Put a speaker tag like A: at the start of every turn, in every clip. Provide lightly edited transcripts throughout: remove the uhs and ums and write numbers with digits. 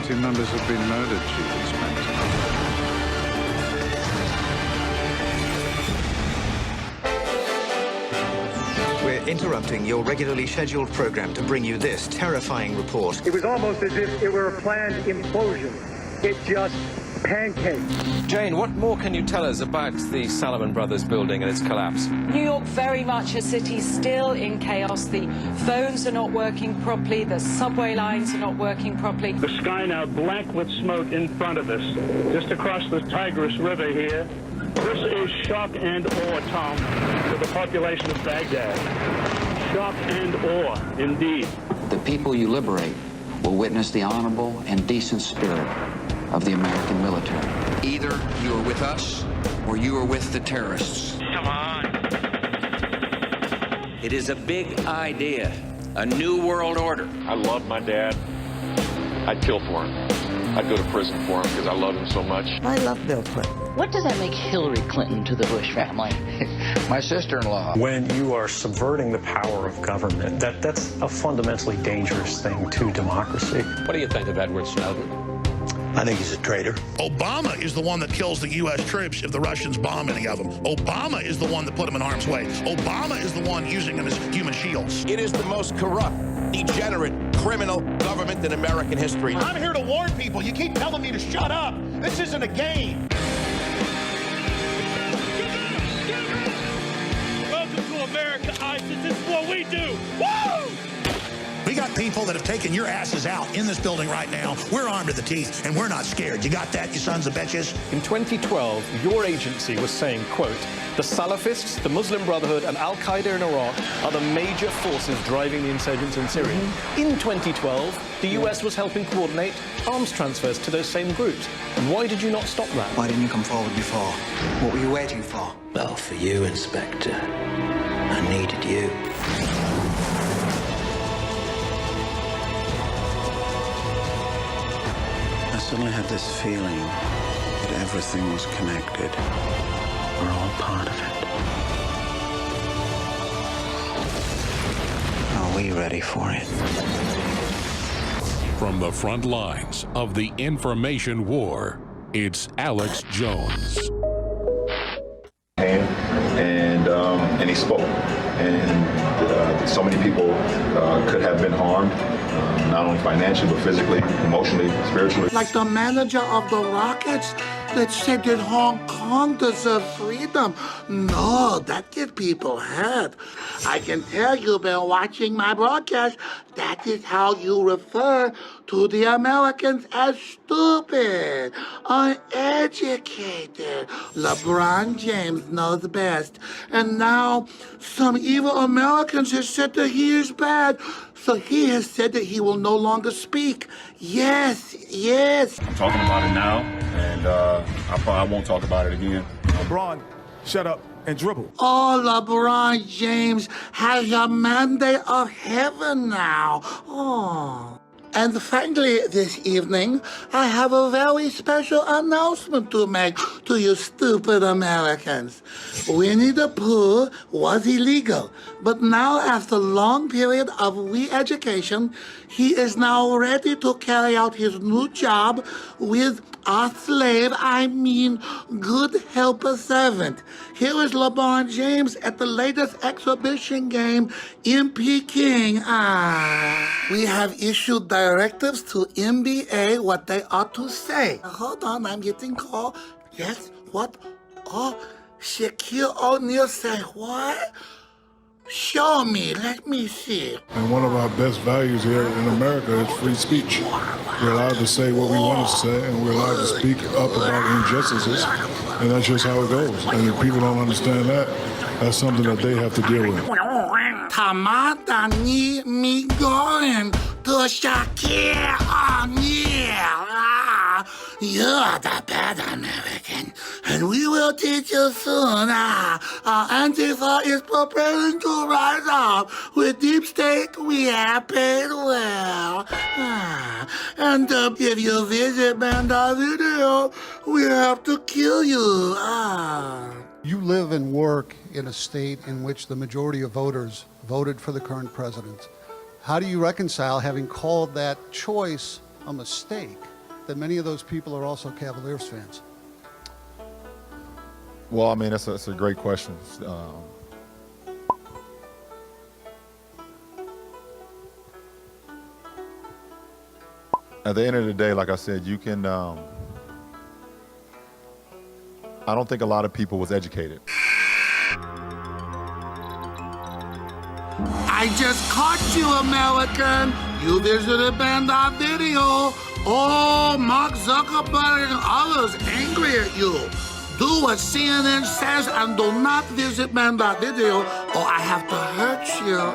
A: party members have been murdered, Chief Inspector.
B: We're interrupting your regularly scheduled program to bring you this terrifying report.
C: It was almost as if it were a planned implosion. It just pancaked.
D: Jane, what more can you tell us about the Salomon Brothers building and its collapse?
E: New York, very much a city still in chaos. The phones are not working properly. The subway lines are not working properly.
F: The sky now black with smoke in front of us. Just across the Tigris River here. This is shock and awe, Tom, to the population of Baghdad. Shock and awe, indeed.
G: The people you liberate will witness the honorable and decent spirit of the American military.
H: Either you are with us or you are with the terrorists.
F: Come on.
H: It is a big idea, a new world order.
I: I love my dad. I'd kill for him. I'd go to prison for him because I love him so much.
J: I love Bill Clinton.
K: What does that make Hillary Clinton to the Bush family?
G: My sister-in-law.
L: When you are subverting the power of government, that's a fundamentally dangerous thing to democracy.
D: What do you think of Edward Snowden?
M: I think he's a traitor.
N: Obama is the one that kills the U.S. troops if the Russians bomb any of them. Obama is the one that put them in harm's way. Obama is the one using them as human shields.
M: It is the most corrupt, degenerate, criminal government in American history.
O: I'm here to warn people. You keep telling me to shut up. This isn't a game.
F: Welcome to America, ISIS. This is what we do. Woo!
N: We got people that have taken your asses out in this building right now. We're armed to the teeth, and we're not scared. You got that, you sons of bitches?
L: In 2012, your agency was saying, quote, the Salafists, the Muslim Brotherhood, and Al-Qaeda in Iraq are the major forces driving the insurgents in Syria. In 2012, the US was helping coordinate arms transfers to those same groups. Why did you not stop that?
B: Why didn't you come forward before? What were you waiting for?
H: Well, for you, Inspector, I needed you.
A: I suddenly had this feeling that everything was connected. We're all part of it. Are we ready for it?
P: From the front lines of the information war, it's Alex Jones.
I: And he spoke. And so many people could have been harmed, not only financially, but physically, emotionally, spiritually.
J: Like the manager of the Rockets that said that Hong Kong deserves freedom. No, that get people hurt. I can tell you've been watching my broadcast. That is how you refer to the Americans as stupid, uneducated. LeBron James knows best. And now some evil Americans have said that he is bad. So he has said that he will no longer speak. Yes, yes.
I: I'm talking about it now, and I won't talk about it again.
O: LeBron, shut up and dribble.
J: Oh, LeBron James has a mandate of heaven now. Oh. And finally, this evening, I have a very special announcement to make to you stupid Americans. Winnie the Pooh was illegal, but now after a long period of re-education, he is now ready to carry out his new job with a slave, good helper servant. Here is LeBron James at the latest exhibition game in Peking. We have issued directives to NBA what they ought to say. Hold on, I'm getting call. Yes, what? Oh, Shaquille O'Neal say what? Show me, let me see.
Q: And one of our best values here in America is free speech. We're allowed to say what we want to say, and we're allowed to speak up about injustices, and that's just how it goes. And if people don't understand that, that's something that they have to deal with.
J: Tamata ni me going to Shaquille O'Neal. You're the bad American, and we will teach you soon. Our Antifa is preparing to rise up. With deep state, we have paid well. And if you visit Bandar Video, we have to kill you.
R: You live and work in a state in which the majority of voters voted for the current president. How do you reconcile having called that choice a mistake that many of those people are also Cavaliers fans?
I: Well, I mean, that's a great question. At the end of the day, like I said, you can, I don't think a lot of people was educated.
J: I just caught you, American. You visited Band.Video. Oh, Mark Zuckerberg and others angry at you. Do what CNN says and do not visit Band.Video or I have to hurt you.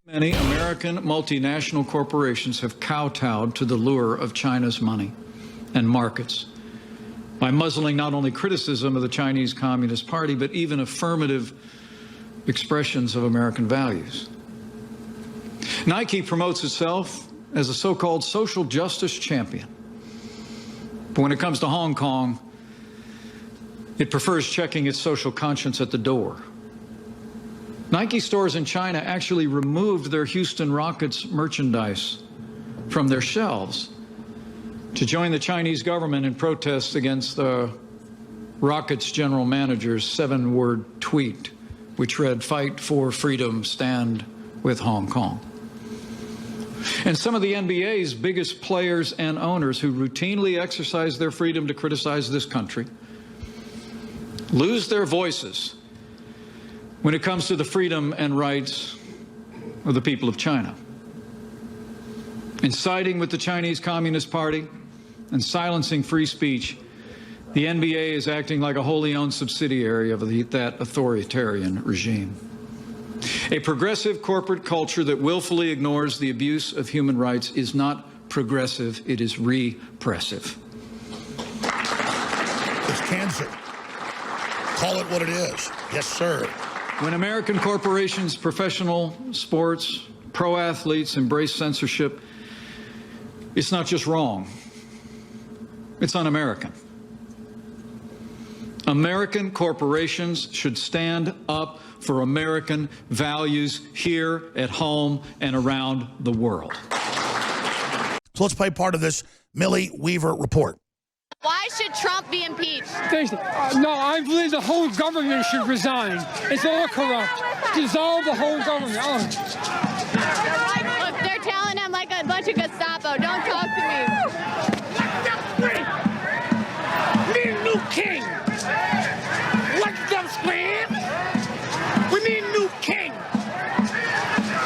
S: Many American multinational corporations have kowtowed to the lure of China's money and markets by muzzling not only criticism of the Chinese Communist Party, but even affirmative expressions of American values. Nike promotes itself as a so-called social justice champion. But when it comes to Hong Kong, it prefers checking its social conscience at the door. Nike stores in China actually removed their Houston Rockets merchandise from their shelves to join the Chinese government in protests against the Rockets general manager's 7-word tweet, which read, "Fight for freedom, stand with Hong Kong." And some of the NBA's biggest players and owners who routinely exercise their freedom to criticize this country lose their voices when it comes to the freedom and rights of the people of China. In siding with the Chinese Communist Party and silencing free speech, the NBA is acting like a wholly owned subsidiary of that authoritarian regime. A progressive corporate culture that willfully ignores the abuse of human rights is not progressive, it is repressive.
N: It's cancer. Call it what it is. Yes, sir.
S: When American corporations, professional sports, pro athletes embrace censorship, it's not just wrong, it's un-American. American corporations should stand up for American values here at home and around the world.
N: So let's play part of this Millie Weaver report.
T: Why should Trump be impeached?
U: No, I believe the whole government should resign. It's all corrupt. Dissolve the whole government.
T: Look, they're telling him like a bunch of Gestapo. Don't talk to me.
O: We need a new king. Let the devil scream. We need a new king.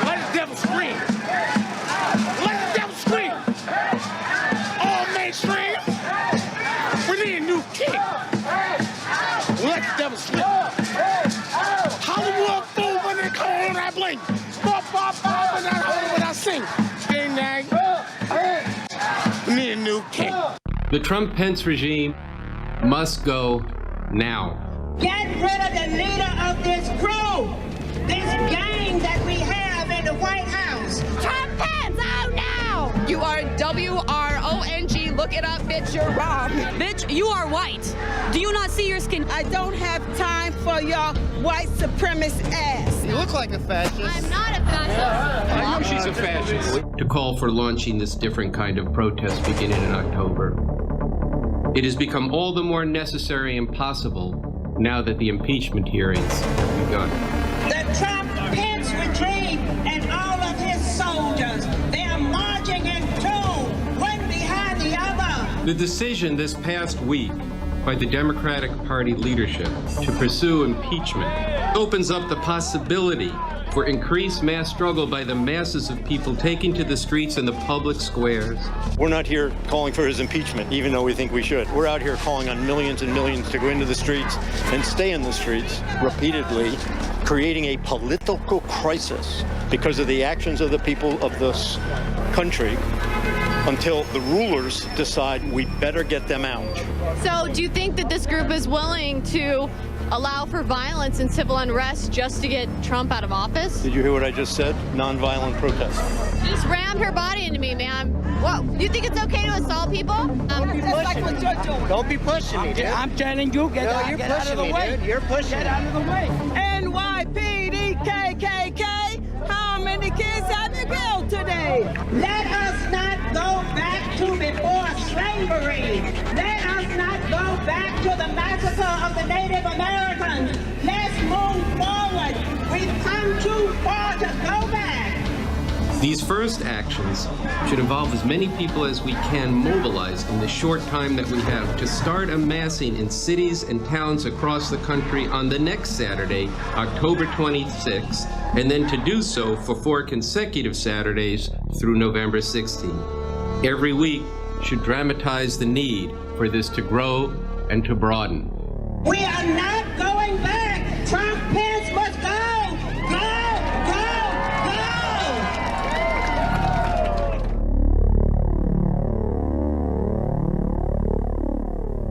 O: Let the devil scream. Let the devil scream. All mainstream. We need a new king. Let the devil scream. Hollywood fool when they come on I blink. Bop, bop, bop, and I hold when I sing. Ding, dang. We need a new king.
V: The Trump-Pence regime must go now.
W: Get rid of the leader of this crew, this gang that we have in the White House.
T: Trump Pence, oh no! You are W-R-O-N-G, look it up, bitch, you're wrong.
X: Bitch, you are white. Do you not see your skin?
W: I don't have time for your white supremacist ass.
Y: You look like a fascist.
T: I'm not a fascist.
V: I know she's a fascist. To call for launching this different kind of protest beginning in October. It has become all the more necessary and possible now that the impeachment hearings have begun.
W: The Trump-Pence regime and all of his soldiers, they are marching in two, one behind the other.
V: The decision this past week by the Democratic Party leadership to pursue impeachment opens up the possibility for increased mass struggle by the masses of people taking to the streets and the public squares.
Z: We're not here calling for his impeachment, even though we think we should. We're out here calling on millions and millions to go into the streets and stay in the streets repeatedly, creating a political crisis because of the actions of the people of this country until the rulers decide we better get them out.
T: So do you think that this group is willing to allow for violence and civil unrest just to get Trump out of office?
Z: Did you hear what I just said? Nonviolent protest.
T: You just rammed her body into me, ma'am. What? Do you think it's okay to assault people?
O: Don't be pushing me, dude. I'm telling you, get out of the way. Dude. You're pushing. Get out of the way. NYPD, KKK. How many kids have you killed today?
W: Let us not go back to before slavery. Let us not go back to the massacre of the Native Americans. Let's move forward. We've come too far to go back.
V: These first actions should involve as many people as we can mobilize in the short time that we have to start amassing in cities and towns across the country on the next Saturday, October 26th, and then to do so for 4 consecutive Saturdays through November 16th. Every week should dramatize the need for this to grow and to broaden.
W: We are not going back. Trump Pence must go.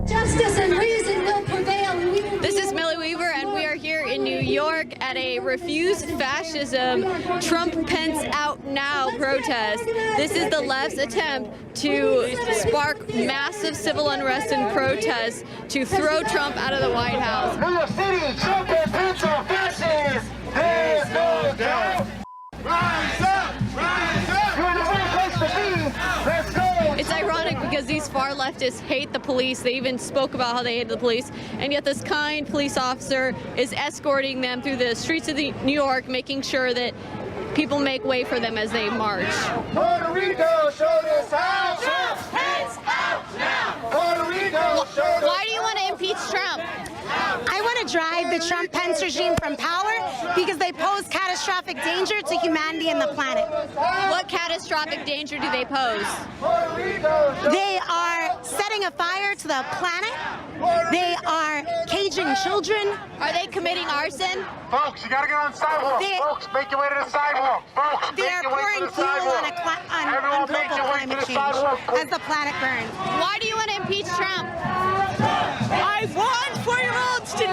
C: Justice and reason will prevail.
T: This is Millie Weaver, and we are here in New York at a Refuse Fascism, Trump Pence Out Now protest. This is the left's attempt to spark massive civil unrest and protests to throw Trump out of the White House.
O: New York City, Trump and Pence are fascists. There's no doubt. Rise up! Rise up! You're the right place to be. Let's go!
T: It's ironic because these far leftists hate the police. They even spoke about how they hated the police, and yet this kind police officer is escorting them through the streets of New York, making sure that people make way for them as they march.
O: Puerto Rico, show this house. Trump Pence out now. Puerto Rico, show this.
T: Why do you want to impeach Trump?
D: I want to drive the Trump-Pence regime from power because they pose catastrophic danger to humanity and the planet.
T: What catastrophic danger do they pose?
D: They are setting a fire to the planet. They are caging children.
T: Are they committing arson?
O: Folks, you got to get on the sidewalk. Folks, make your way to the sidewalk. Folks,
D: they are pouring fuel on global climate change as the planet burns.
T: Why do you want to impeach Trump?
O: I want 4-year-olds to